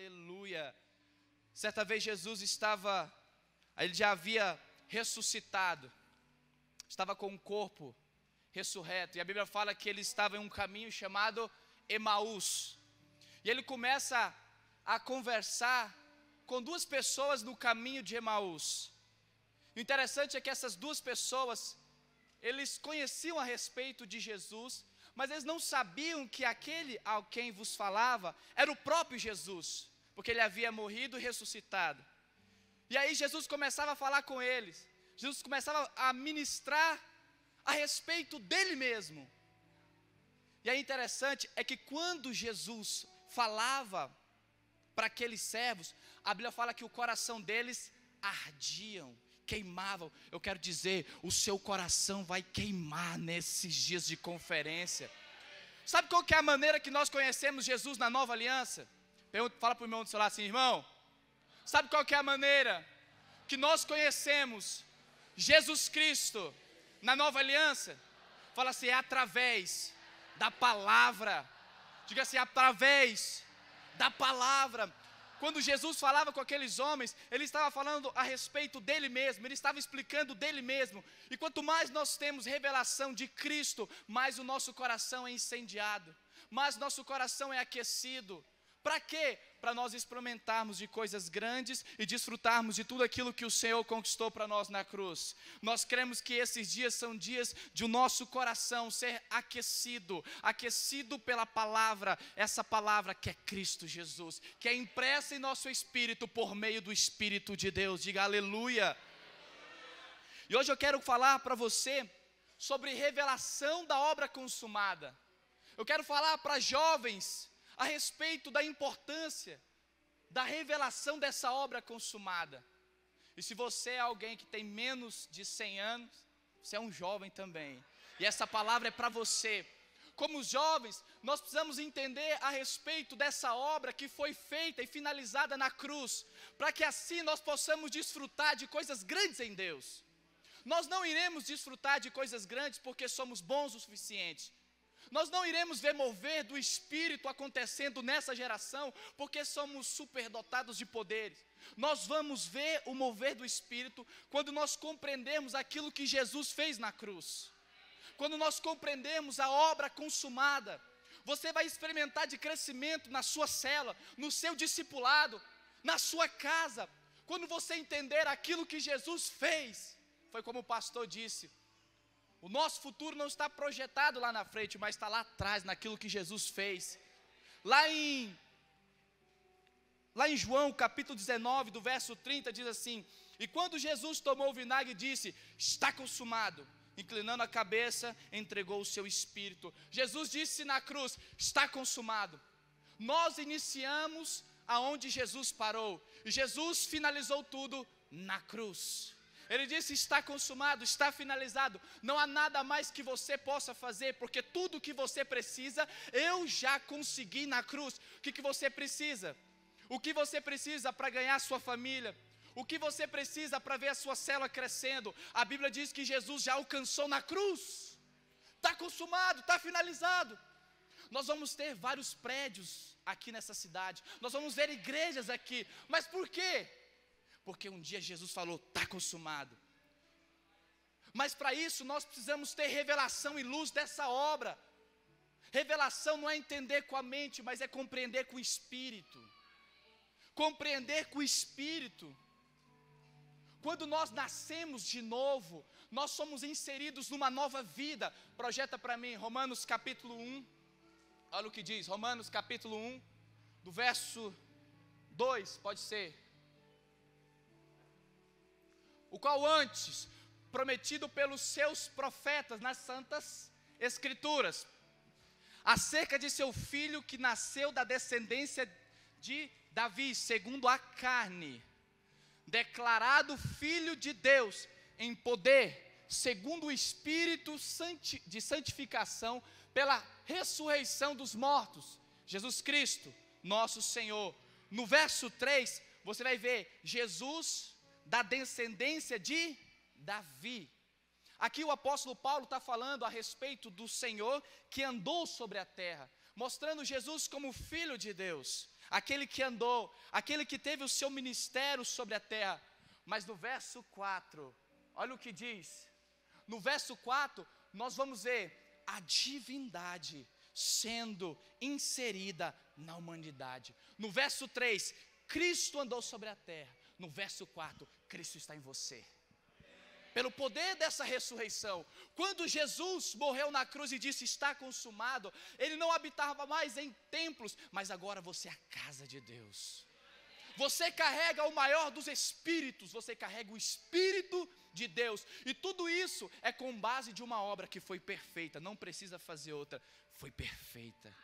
aleluia. Certa vez Jesus ele já havia ressuscitado, estava com o corpo ressurreto, e a Bíblia fala que ele estava em um caminho chamado Emaús, e ele começa a conversar com duas pessoas no caminho de Emaús. O interessante é que essas duas pessoas, eles conheciam a respeito de Jesus, mas eles não sabiam que aquele a quem vos falava era o próprio Jesus, porque ele havia morrido e ressuscitado. E aí Jesus começava a falar com eles, Jesus começava a ministrar a respeito dele mesmo. E aí interessante é que quando Jesus falava para aqueles servos, a Bíblia fala que o coração deles ardiam, queimavam. Eu quero dizer, o seu coração vai queimar nesses dias de conferência. Sabe qual que é a maneira que nós conhecemos Jesus na nova aliança? Fala para o irmão do seu lado assim, irmão, sabe qual que é a maneira que nós conhecemos Jesus Cristo na nova aliança? Fala assim, é através da palavra. Diga assim, através da palavra. Quando Jesus falava com aqueles homens, ele estava falando a respeito dele mesmo, ele estava explicando dele mesmo. E quanto mais nós temos revelação de Cristo, mais o nosso coração é incendiado, mais nosso coração é aquecido. Para quê? Para nós experimentarmos de coisas grandes e desfrutarmos de tudo aquilo que o Senhor conquistou para nós na cruz. Nós cremos que esses dias são dias de o nosso coração ser aquecido pela palavra, essa palavra que é Cristo Jesus, que é impressa em nosso espírito por meio do Espírito de Deus. Diga aleluia. E hoje eu quero falar para você sobre revelação da obra consumada. Eu quero falar para jovens a respeito da importância da revelação dessa obra consumada. E se você é alguém que tem menos de 100 anos, você é um jovem também, e essa palavra é para você. Como jovens, nós precisamos entender a respeito dessa obra que foi feita e finalizada na cruz, para que assim nós possamos desfrutar de coisas grandes em Deus. Nós não iremos desfrutar de coisas grandes porque somos bons o suficiente. Nós não iremos ver mover do Espírito acontecendo nessa geração, porque somos superdotados de poderes. Nós vamos ver o mover do Espírito quando nós compreendermos aquilo que Jesus fez na cruz. Quando nós compreendermos a obra consumada, você vai experimentar de crescimento na sua célula, no seu discipulado, na sua casa. Quando você entender aquilo que Jesus fez, foi como o pastor disse, o nosso futuro não está projetado lá na frente, mas está lá atrás, naquilo que Jesus fez. Lá em João, capítulo 19, do verso 30, diz assim: e quando Jesus tomou o vinagre, disse, está consumado. Inclinando a cabeça, entregou o seu espírito. Jesus disse na cruz, está consumado. Nós iniciamos aonde Jesus parou, e Jesus finalizou tudo na cruz. Ele disse, está consumado, está finalizado, não há nada mais que você possa fazer, porque tudo que você precisa, eu já consegui na cruz. O que você precisa? O que você precisa para ganhar sua família? O que você precisa para ver a sua célula crescendo? A Bíblia diz que Jesus já alcançou na cruz. Está consumado, está finalizado. Nós vamos ter vários prédios aqui nessa cidade, nós vamos ver igrejas aqui, mas por quê? Porque um dia Jesus falou, está consumado. Mas para isso nós precisamos ter revelação e luz dessa obra. Revelação não é entender com a mente, mas é compreender com o Espírito. Compreender com o Espírito. Quando nós nascemos de novo, nós somos inseridos numa nova vida. Projeta para mim, Romanos capítulo 1. Olha o que diz, Romanos capítulo 1, do verso 2, pode ser. O qual antes, prometido pelos seus profetas nas santas escrituras, acerca de seu filho que nasceu da descendência de Davi, segundo a carne, declarado filho de Deus em poder, segundo o Espírito de santificação, pela ressurreição dos mortos, Jesus Cristo, nosso Senhor. No verso 3, você vai ver Jesus da descendência de Davi. Aqui o apóstolo Paulo está falando a respeito do Senhor que andou sobre a terra, mostrando Jesus como Filho de Deus. aquele que andou, aquele que teve o seu ministério sobre a terra. Mas no verso 4, olha o que diz. No verso 4, nós vamos ver a divindade sendo inserida na humanidade. No verso 3, Cristo andou sobre a terra. No verso 4, Cristo está em você. Pelo poder dessa ressurreição, quando Jesus morreu na cruz e disse está consumado, Ele não habitava mais em templos, mas agora você é a casa de Deus. Você carrega o maior dos espíritos, você carrega o Espírito de Deus. E tudo isso é com base de uma obra que foi perfeita, não precisa fazer outra, foi perfeita.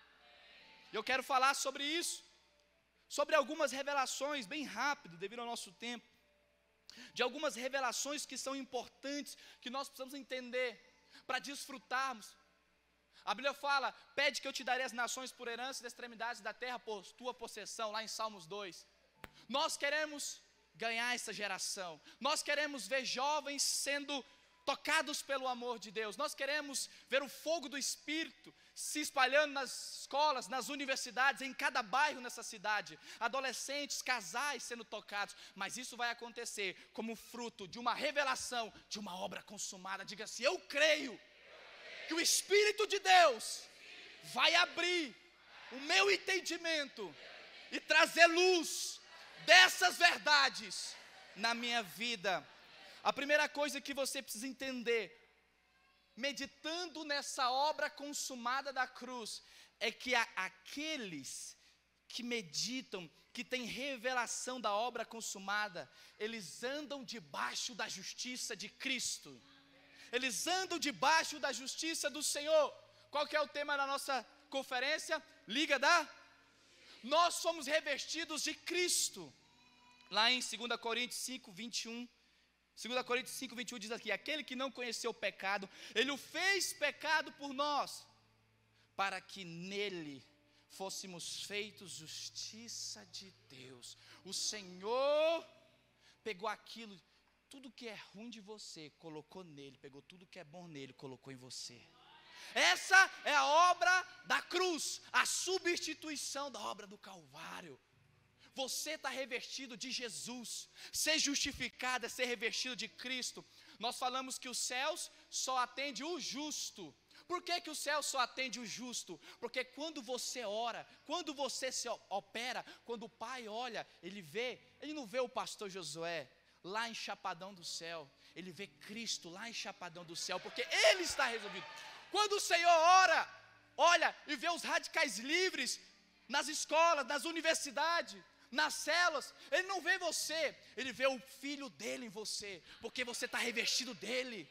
Eu quero falar sobre isso, sobre algumas revelações, bem rápido, devido ao nosso tempo, de algumas revelações que são importantes, que nós precisamos entender, para desfrutarmos. A Bíblia fala, pede que eu te darei as nações por herança das extremidades da terra, por tua possessão, lá em Salmos 2. Nós queremos ganhar essa geração, nós queremos ver jovens sendo tocados pelo amor de Deus, nós queremos ver o fogo do Espírito se espalhando nas escolas, nas universidades, em cada bairro nessa cidade, adolescentes, casais sendo tocados, mas isso vai acontecer como fruto de uma revelação, de uma obra consumada. Diga assim, eu creio que o Espírito de Deus vai abrir o meu entendimento e trazer luz dessas verdades na minha vida. A primeira coisa que você precisa entender, meditando nessa obra consumada da cruz, é que aqueles que meditam, que têm revelação da obra consumada, eles andam debaixo da justiça de Cristo. Eles andam debaixo da justiça do Senhor. Qual que é o tema da nossa conferência? Liga da... Nós somos revestidos de Cristo. Lá em 2 Coríntios 5, 21, 2 Coríntios 5, 21 diz aqui, aquele que não conheceu o pecado, Ele o fez pecado por nós, para que nele fôssemos feitos justiça de Deus. O Senhor pegou aquilo, tudo que é ruim de você, colocou nele, pegou tudo que é bom nele, colocou em você. Essa é a obra da cruz, a substituição da obra do Calvário. Você está revestido de Jesus. Ser justificado é ser revestido de Cristo. Nós falamos que os céus só atendem o justo. Por que que o céu só atende o justo? Porque quando você ora, quando você se opera, quando o Pai olha, Ele não vê o pastor Josué lá em Chapadão do Céu. Ele vê Cristo lá em Chapadão do Céu, porque Ele está resolvido. Quando o Senhor ora, olha e vê os radicais livres nas escolas, nas universidades, nas células, Ele não vê você, Ele vê o Filho dEle em você, porque você está revestido dEle.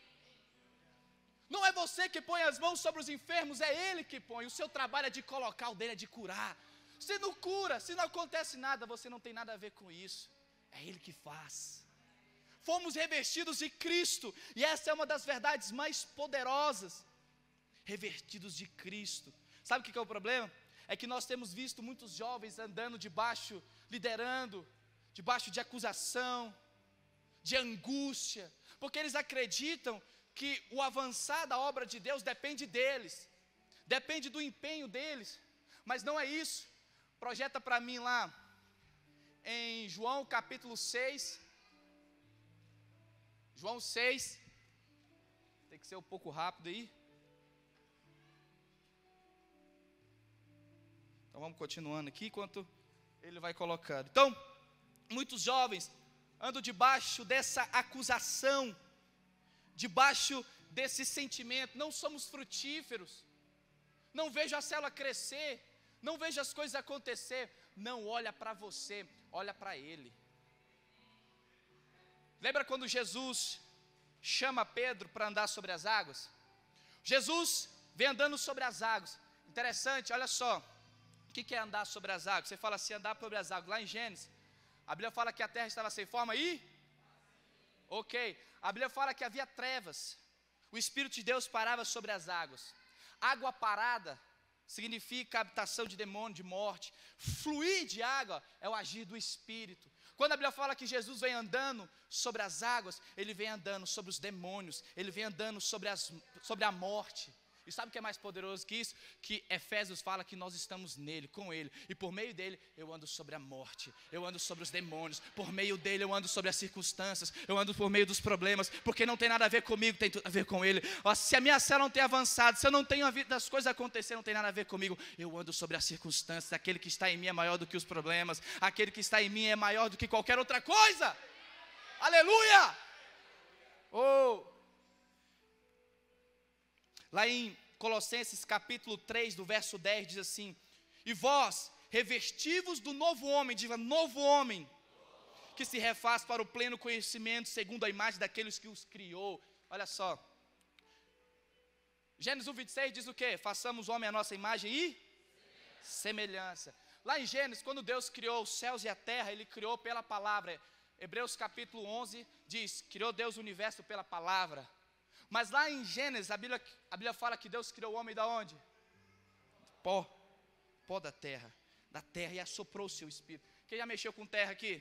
Não é você que põe as mãos sobre os enfermos, é Ele que põe. O seu trabalho é de colocar, o dele é de curar. Se não cura, se não acontece nada, você não tem nada a ver com isso, é Ele que faz. Fomos revestidos de Cristo, e essa é uma das verdades mais poderosas, revestidos de Cristo. Sabe o que é o problema? É que nós temos visto muitos jovens andando debaixo, liderando, debaixo de acusação, de angústia, porque eles acreditam que o avançar da obra de Deus depende deles, depende do empenho deles, mas não é isso. Projeta para mim lá, em João capítulo 6, João 6, tem que ser um pouco rápido aí. Então vamos continuando aqui, enquanto ele vai colocando. Então, muitos jovens andam debaixo dessa acusação, debaixo desse sentimento, não somos frutíferos, não vejo a célula crescer, não vejo as coisas acontecer. Não olha para você, olha para Ele. Lembra quando Jesus chama Pedro para andar sobre as águas? Jesus vem andando sobre as águas. Interessante, olha só. O que é andar sobre as águas? Você fala assim, andar sobre as águas. Lá em Gênesis, a Bíblia fala que a terra estava sem forma e... Ok, a Bíblia fala que havia trevas. O Espírito de Deus parava sobre as águas. Água parada significa habitação de demônio, de morte. Fluir de água é o agir do Espírito. Quando a Bíblia fala que Jesus vem andando sobre as águas, Ele vem andando sobre os demônios, Ele vem andando sobre a morte, E sabe o que é mais poderoso que isso? Que Efésios fala que nós estamos nele, com ele. E por meio dele eu ando sobre a morte, eu ando sobre os demônios. Por meio dele eu ando sobre as circunstâncias, eu ando por meio dos problemas. Porque não tem nada a ver comigo, tem tudo a ver com ele. Se a minha célula não tem avançado, se eu não tenho visto as coisas acontecer, não tem nada a ver comigo. Eu ando sobre as circunstâncias. Aquele que está em mim é maior do que os problemas. Aquele que está em mim é maior do que qualquer outra coisa. Aleluia! Oh! Lá em Colossenses capítulo 3, do verso 10, diz assim: e vós, revestivos do novo homem, diga novo homem, que se refaz para o pleno conhecimento, segundo a imagem daqueles que os criou. Olha só, Gênesis 1:26 diz o quê? Façamos o homem à nossa imagem e semelhança. Lá em Gênesis, quando Deus criou os céus e a terra, Ele criou pela palavra. Hebreus capítulo 11 diz, criou Deus o universo pela palavra. Mas lá em Gênesis, a Bíblia fala que Deus criou o homem da onde? Pó da terra, e assoprou o seu espírito. Quem já mexeu com terra aqui?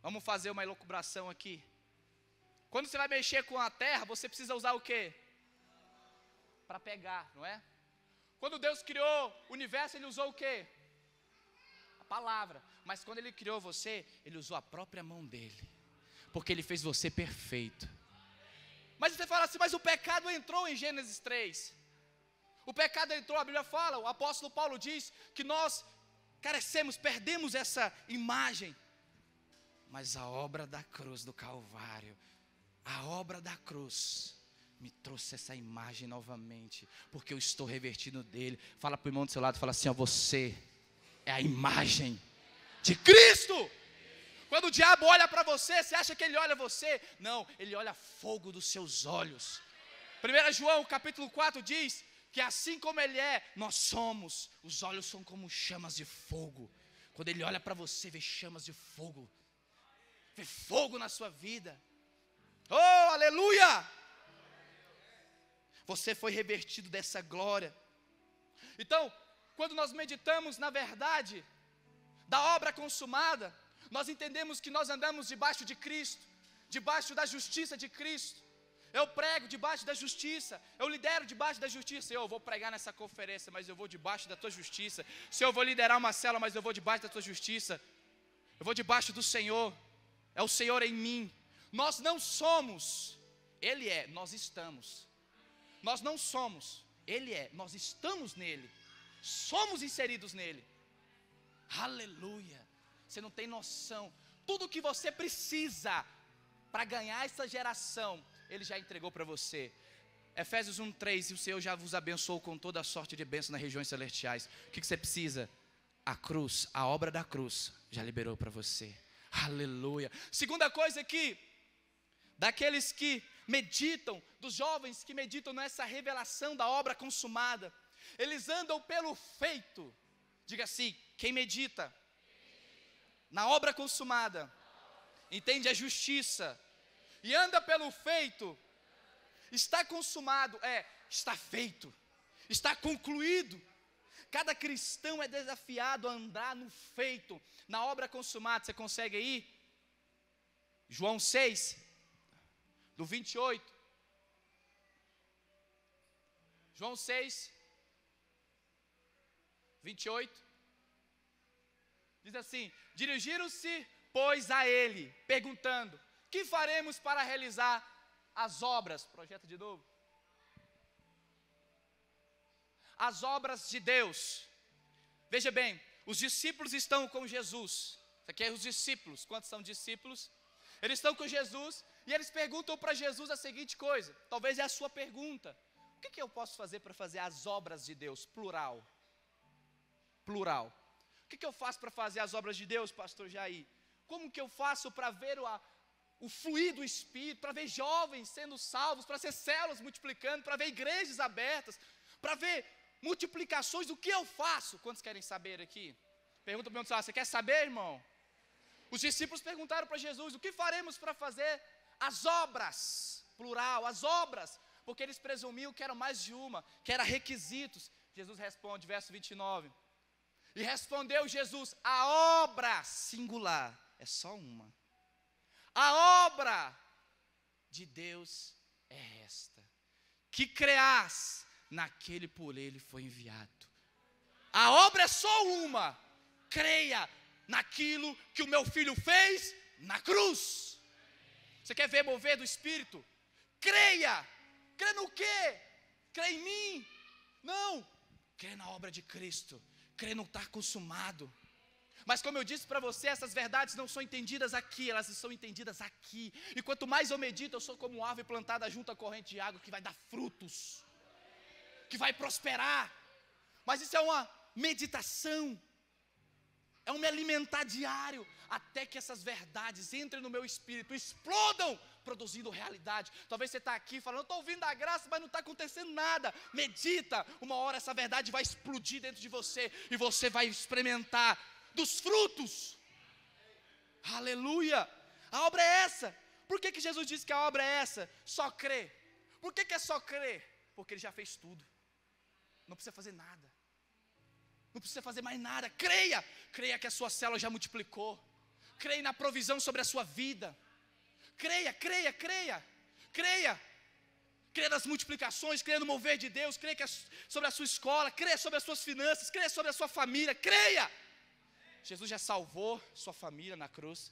Vamos fazer uma elucubração aqui. Quando você vai mexer com a terra, você precisa usar o quê? Para pegar, não é? Quando Deus criou o universo, Ele usou o quê? A palavra. Mas quando Ele criou você, Ele usou a própria mão dEle, porque Ele fez você perfeito. Mas você fala assim, mas o pecado entrou em Gênesis 3. O pecado entrou, a Bíblia fala, o apóstolo Paulo diz que nós carecemos, perdemos essa imagem. Mas a obra da cruz do Calvário, a obra da cruz me trouxe essa imagem novamente, porque eu estou revertido dele. Fala para o irmão do seu lado, fala assim, ó, você é a imagem de Cristo. Quando o diabo olha para você, você acha que ele olha você? Não, ele olha fogo dos seus olhos. 1 João capítulo 4 diz que assim como ele é, nós somos. Os olhos são como chamas de fogo. Quando ele olha para você, vê chamas de fogo. Vê fogo na sua vida. Oh, aleluia! Você foi revertido dessa glória. Então, quando nós meditamos na verdade da obra consumada, nós entendemos que nós andamos debaixo de Cristo, debaixo da justiça de Cristo. Eu prego debaixo da justiça, eu lidero debaixo da justiça. Eu vou pregar nessa conferência, mas eu vou debaixo da tua justiça. Se eu vou liderar uma célula, mas eu vou debaixo da tua justiça. Eu vou debaixo do Senhor, é o Senhor em mim. Nós não somos, Ele é, nós estamos. Nós não somos, Ele é, nós estamos nele. Somos inseridos nele. Aleluia. Você não tem noção. Tudo que você precisa para ganhar essa geração, Ele já entregou para você. Efésios 1:3, e o Senhor já vos abençoou com toda a sorte de bênção nas regiões celestiais. O que você precisa? A cruz, a obra da cruz, já liberou para você. Aleluia. Segunda coisa aqui, daqueles que meditam, dos jovens que meditam nessa revelação da obra consumada, eles andam pelo feito. Diga assim, quem medita na obra consumada, entende a justiça, e anda pelo feito, está consumado, está feito, está concluído. Cada cristão é desafiado a andar no feito, na obra consumada. Você consegue aí? João 6, do 28. João 6, 28. Diz assim, dirigiram-se, pois, a ele, perguntando, que faremos para realizar as obras? Projeta de novo. As obras de Deus. Veja bem, os discípulos estão com Jesus. Isso aqui é os discípulos. Quantos são discípulos? Eles estão com Jesus e eles perguntam para Jesus a seguinte coisa. Talvez é a sua pergunta. O que eu posso fazer para fazer as obras de Deus? Plural. Plural. O que eu faço para fazer as obras de Deus, pastor Jair? Como que eu faço para ver o fluir do Espírito, para ver jovens sendo salvos, para ser células multiplicando, para ver igrejas abertas, para ver multiplicações? O que eu faço? Quantos querem saber aqui? Pergunta para o irmão, você quer saber, irmão? Os discípulos perguntaram para Jesus, o que faremos para fazer as obras? Plural, as obras, porque eles presumiam que eram mais de uma, que eram requisitos. Jesus responde, verso 29. E respondeu Jesus, a obra singular é só uma. A obra de Deus é esta, que creas naquele por ele foi enviado. A obra é só uma. Creia naquilo que o meu filho fez na cruz. Você quer ver mover do Espírito? Creia. Crê no quê? Crê em mim? Não. Crê na obra de Cristo. Crê no estar consumado. Mas como eu disse para você, essas verdades não são entendidas aqui, elas são entendidas aqui. E quanto mais eu medito, eu sou como uma árvore plantada junto à corrente de água que vai dar frutos, que vai prosperar. Mas isso é uma meditação, é um me alimentar diário, até que essas verdades entrem no meu espírito, explodam, produzindo realidade. Talvez você está aqui falando, eu estou ouvindo a graça, mas não está acontecendo nada. Medita, uma hora essa verdade vai explodir dentro de você, e você vai experimentar dos frutos. Aleluia. A obra é essa. Por que Jesus disse que a obra é essa? Só crer. Por que é só crer? Porque ele já fez tudo. Não precisa fazer nada. Não precisa fazer mais nada. Creia. Creia que a sua célula já multiplicou. Creia na provisão sobre a sua vida. Creia, creia, creia. Creia. Creia nas multiplicações, creia no mover de Deus. Creia sobre a sua escola. Creia sobre as suas finanças. Creia sobre a sua família. Creia. Jesus já salvou sua família na cruz.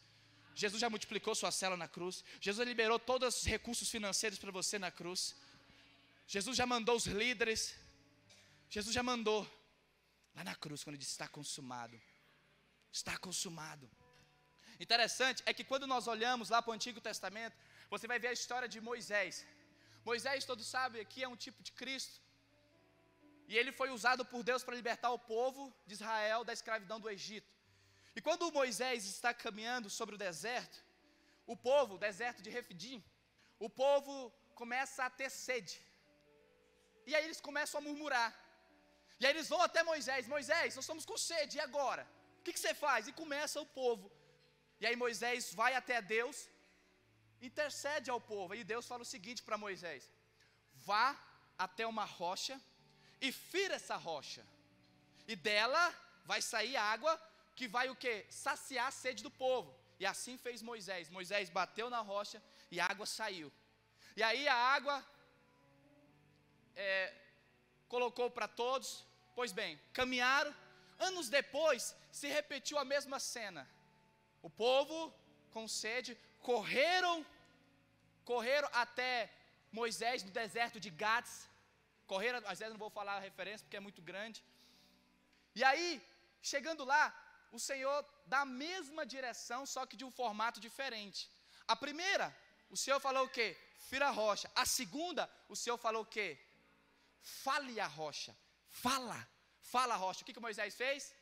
Jesus já multiplicou sua célula na cruz. Jesus liberou todos os recursos financeiros para você na cruz. Jesus já mandou os líderes. Jesus já mandou lá na cruz, quando ele disse, está consumado. Está consumado. Interessante é que quando nós olhamos lá para o Antigo Testamento, você vai ver a história de Moisés. Moisés, todos sabem aqui, é um tipo de Cristo. E ele foi usado por Deus para libertar o povo de Israel da escravidão do Egito. E quando Moisés está caminhando sobre o deserto, o deserto de Refidim, o povo começa a ter sede. E aí eles começam a murmurar. E aí eles vão até Moisés, Moisés, nós estamos com sede, e agora? O que você faz? E começa o povo. E aí Moisés vai até Deus, intercede ao povo. E Deus fala o seguinte para Moisés: vá até uma rocha e fira essa rocha. E dela vai sair água que vai o quê? Saciar a sede do povo. E assim fez Moisés. Moisés bateu na rocha e a água saiu. E aí a água colocou para todos. Pois bem, caminharam. Anos depois se repetiu a mesma cena. O povo com sede correram até Moisés no deserto de Gades. Correram, às vezes não vou falar a referência porque é muito grande. E aí, chegando lá, o Senhor dá a mesma direção, só que de um formato diferente. A primeira, o Senhor falou o quê? Fira a rocha. A segunda, o Senhor falou o quê? Fale a rocha. Fala a rocha. O que Moisés fez?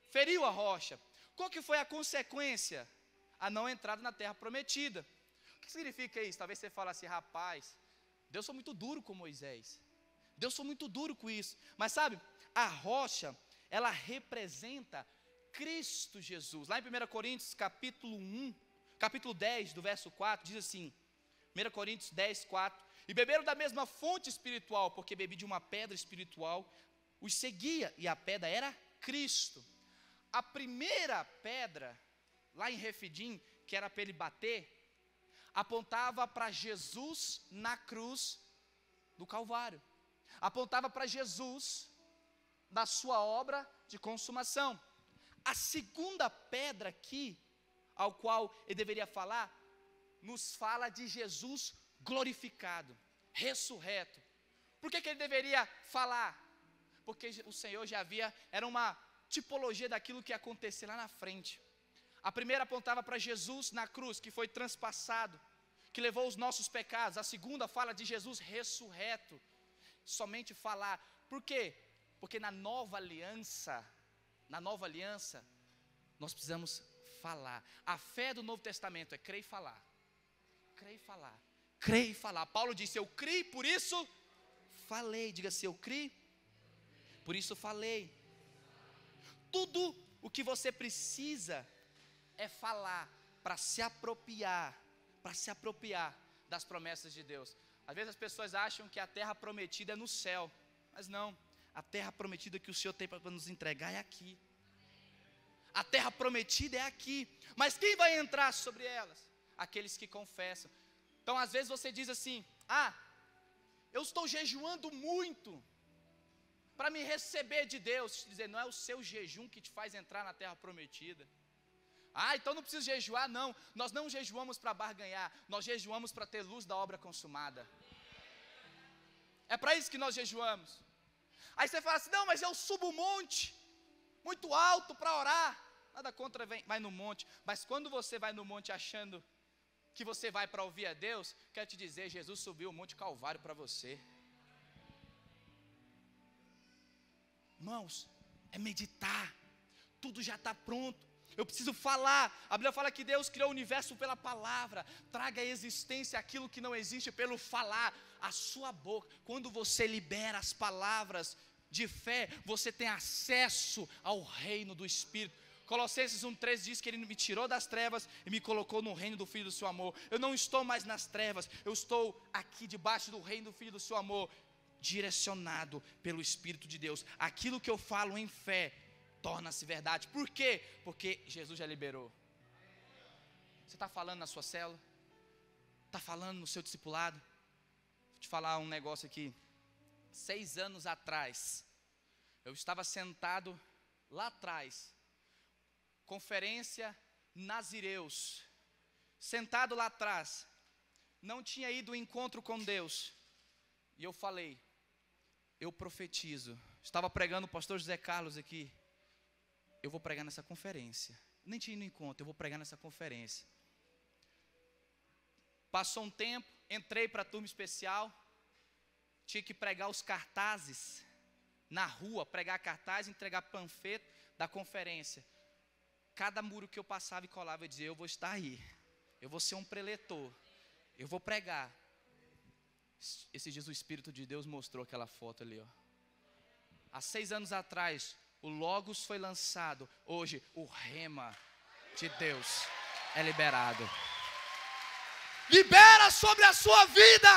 Feriu a rocha. Qual que foi a consequência? A não entrada na terra prometida. O que significa isso? Talvez você fale assim, rapaz, Deus foi muito duro com Moisés. Deus foi muito duro com isso. Mas sabe, a rocha, ela representa Cristo Jesus. Lá em 1 Coríntios capítulo 10, do verso 4, diz assim, 1 Coríntios 10, 4, e beberam da mesma fonte espiritual, porque bebi de uma pedra espiritual, os seguia, e a pedra era Cristo. A primeira pedra, lá em Refidim, que era para ele bater, apontava para Jesus na cruz do Calvário. Apontava para Jesus, da sua obra de consumação. A segunda pedra aqui, ao qual ele deveria falar, nos fala de Jesus glorificado, ressurreto. Por que ele deveria falar? Porque o Senhor já havia, era uma tipologia daquilo que ia acontecer lá na frente. A primeira apontava para Jesus na cruz, que foi transpassado, que levou os nossos pecados. A segunda fala de Jesus ressurreto. Somente falar. Por quê? Porque na nova aliança, nós precisamos falar. A fé do Novo Testamento é crer e falar. Crer e falar. Crer e falar. Paulo disse, eu criei, por isso falei. Diga assim, eu criei, por isso falei. Tudo o que você precisa é falar para se apropriar das promessas de Deus. Às vezes as pessoas acham que a terra prometida é no céu, mas não. A terra prometida que o Senhor tem para nos entregar é aqui. A terra prometida é aqui. Mas quem vai entrar sobre elas? Aqueles que confessam. Então às vezes você diz assim, eu estou jejuando muito para me receber de Deus. Deixa eu dizer, não é o seu jejum que te faz entrar na terra prometida. Então não preciso jejuar, não. Nós não jejuamos para barganhar, nós jejuamos para ter luz da obra consumada. É para isso que nós jejuamos. Aí você fala assim, não, mas eu subo um monte, muito alto para orar. Nada contra, vai no monte. Mas quando você vai no monte achando que você vai para ouvir a Deus, quero te dizer, Jesus subiu o Monte Calvário para você. Irmãos, é meditar. Tudo já está pronto. Eu preciso falar. A Bíblia fala que Deus criou o universo pela palavra. Traga à existência aquilo que não existe pelo falar. A sua boca, quando você libera as palavras de fé, você tem acesso ao reino do Espírito. Colossenses 1,3 diz que Ele me tirou das trevas e me colocou no reino do Filho do seu amor. Eu não estou mais nas trevas, eu estou aqui debaixo do reino do Filho do seu amor, direcionado pelo Espírito de Deus. Aquilo que eu falo em fé torna-se verdade. Por quê? Porque Jesus já liberou. Você está falando na sua célula? Está falando no seu discipulado? Vou te falar um negócio aqui. 6 anos atrás, eu estava sentado lá atrás, conferência Nazireus, sentado lá atrás, não tinha ido ao encontro com Deus, e eu falei, eu profetizo, estava pregando o pastor José Carlos aqui, eu vou pregar nessa conferência, nem tinha ido no encontro, eu vou pregar nessa conferência. Passou um tempo, entrei para a turma especial, tinha que pregar os cartazes na rua, pregar cartaz, entregar panfleto da conferência. Cada muro que eu passava e colava, eu dizia, eu vou estar aí, eu vou ser um preletor, eu vou pregar. Esses dias o Espírito de Deus mostrou aquela foto ali, ó. Há 6 anos atrás, o Logos foi lançado, hoje o Rema de Deus é liberado. Libera sobre a sua vida.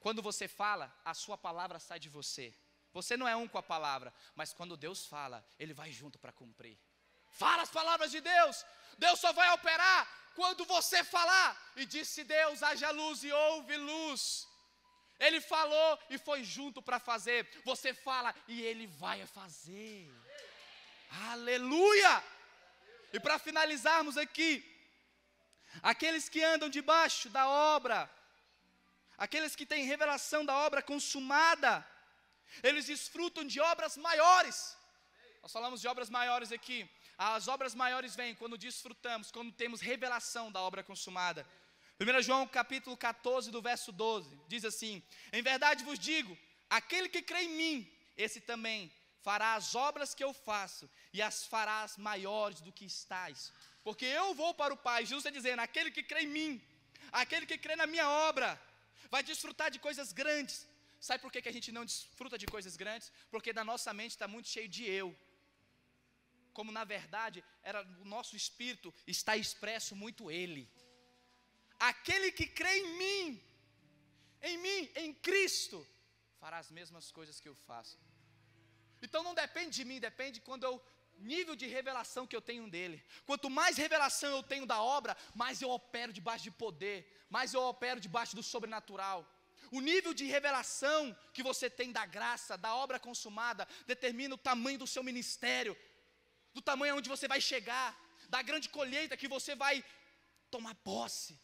Quando você fala, a sua palavra sai de você. Você não é um com a palavra, mas quando Deus fala, Ele vai junto para cumprir. Fala as palavras de Deus. Deus só vai operar quando você falar. E disse Deus, haja luz e houve luz. Ele falou e foi junto para fazer. Você fala e Ele vai fazer. Aleluia! E para finalizarmos aqui, aqueles que andam debaixo da obra, aqueles que têm revelação da obra consumada, eles desfrutam de obras maiores. Nós falamos de obras maiores aqui. As obras maiores vêm quando desfrutamos, quando temos revelação da obra consumada. 1 João capítulo 14, do verso 12, diz assim, em verdade vos digo, aquele que crê em mim, esse também fará as obras que eu faço, e as farás maiores do que estais, porque eu vou para o Pai. Jesus está dizendo, aquele que crê em mim, aquele que crê na minha obra, vai desfrutar de coisas grandes. Sabe por que a gente não desfruta de coisas grandes? Porque da nossa mente está muito cheio de eu. Como na verdade, o nosso espírito está expresso muito Ele. Aquele que crê em mim, em Cristo, fará as mesmas coisas que eu faço. Então não depende de mim, depende nível de revelação que eu tenho dele. Quanto mais revelação eu tenho da obra, mais eu opero debaixo de poder, mais eu opero debaixo do sobrenatural. O nível de revelação que você tem da graça, da obra consumada, determina o tamanho do seu ministério, do tamanho onde você vai chegar, da grande colheita que você vai tomar posse.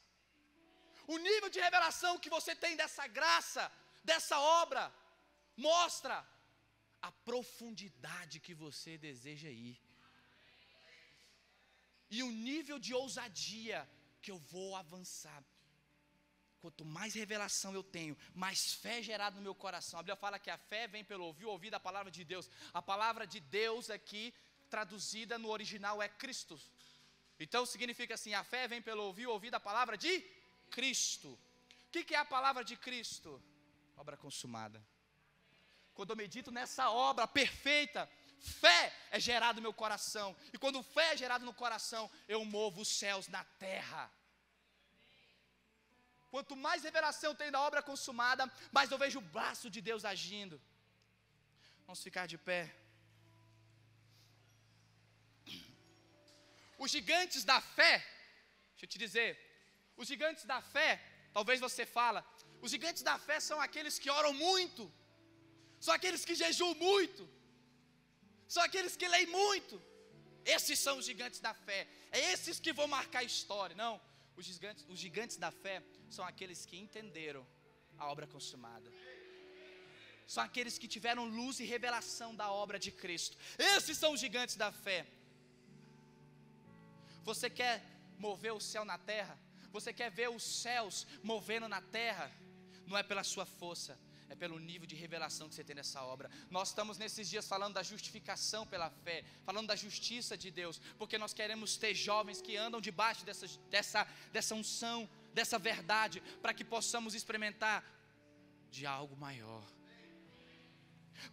O nível de revelação que você tem dessa graça, dessa obra, mostra a profundidade que você deseja ir. E o nível de ousadia que eu vou avançar. Quanto mais revelação eu tenho, mais fé é gerada no meu coração. A Bíblia fala que a fé vem pelo ouvir da palavra de Deus. A palavra de Deus aqui, traduzida no original, é Cristo. Então significa assim, a fé vem pelo ouvir da palavra de Cristo. O que é a palavra de Cristo? Obra consumada. Quando eu medito nessa obra perfeita, fé é gerada no meu coração. E quando fé é gerada no coração, eu movo os céus na terra. Quanto mais revelação eu tenho da obra consumada, mais eu vejo o braço de Deus agindo. Vamos ficar de pé. Os gigantes da fé, deixa eu te dizer, Os gigantes da fé, talvez você fala, os gigantes da fé são aqueles que oram muito, são aqueles que jejuam muito, são aqueles que leem muito. Esses são os gigantes da fé, é esses que vão marcar a história. Não, os gigantes da fé são aqueles que entenderam a obra consumada, são aqueles que tiveram luz e revelação da obra de Cristo. Esses são os gigantes da fé. Você quer mover o céu na terra? Você quer ver os céus movendo na terra? Não é pela sua força, é pelo nível de revelação que você tem nessa obra. Nós estamos nesses dias falando da justificação pela fé, falando da justiça de Deus, porque nós queremos ter jovens que andam debaixo dessa unção, dessa verdade, para que possamos experimentar de algo maior.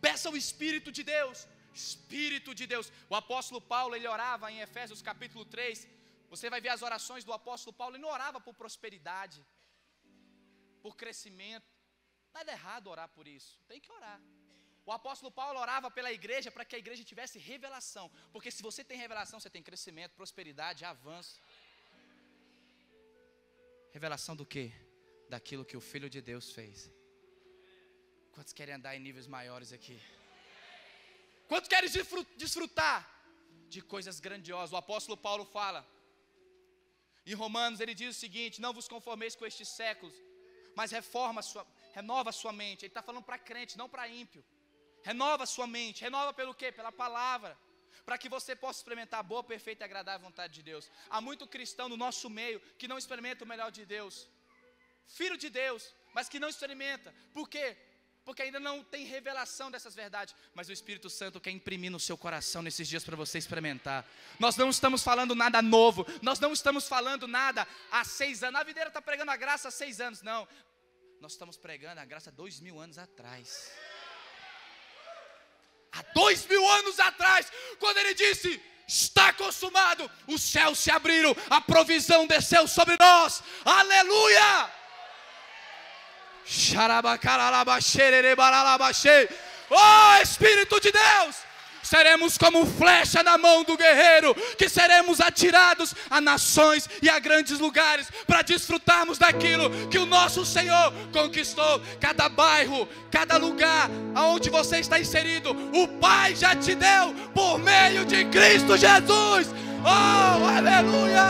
Peça o Espírito de Deus, Espírito de Deus. O apóstolo Paulo, ele orava em Efésios capítulo 3, você vai ver as orações do apóstolo Paulo. Ele não orava por prosperidade, por crescimento. Nada errado orar por isso, tem que orar. O apóstolo Paulo orava pela igreja para que a igreja tivesse revelação, porque se você tem revelação, você tem crescimento, prosperidade, avanço. Revelação do quê? Daquilo que o Filho de Deus fez. Quantos querem andar em níveis maiores aqui? Quantos querem desfrutar de coisas grandiosas? O apóstolo Paulo fala em Romanos, ele diz o seguinte: não vos conformeis com estes séculos, mas renova a sua mente. Ele está falando para crente, não para ímpio. Renova a sua mente. Renova pelo quê? Pela palavra, para que você possa experimentar a boa, perfeita e agradável vontade de Deus. Há muito cristão no nosso meio que não experimenta o melhor de Deus, filho de Deus, mas que não experimenta. Por quê? Porque ainda não tem revelação dessas verdades. Mas o Espírito Santo quer imprimir no seu coração nesses dias para você experimentar. Nós não estamos falando nada novo, nós não estamos falando nada há 6 anos. A videira está pregando a graça há 6 anos, não. Nós estamos pregando a graça há 2000 anos atrás. Há 2000 anos atrás, quando ele disse: está consumado, os céus se abriram, a provisão desceu sobre nós. Aleluia! Oh Espírito de Deus, seremos como flecha na mão do guerreiro, que seremos atirados a nações e a grandes lugares, para desfrutarmos daquilo que o nosso Senhor conquistou. Cada bairro, cada lugar aonde você está inserido, o Pai já te deu por meio de Cristo Jesus. Oh, aleluia!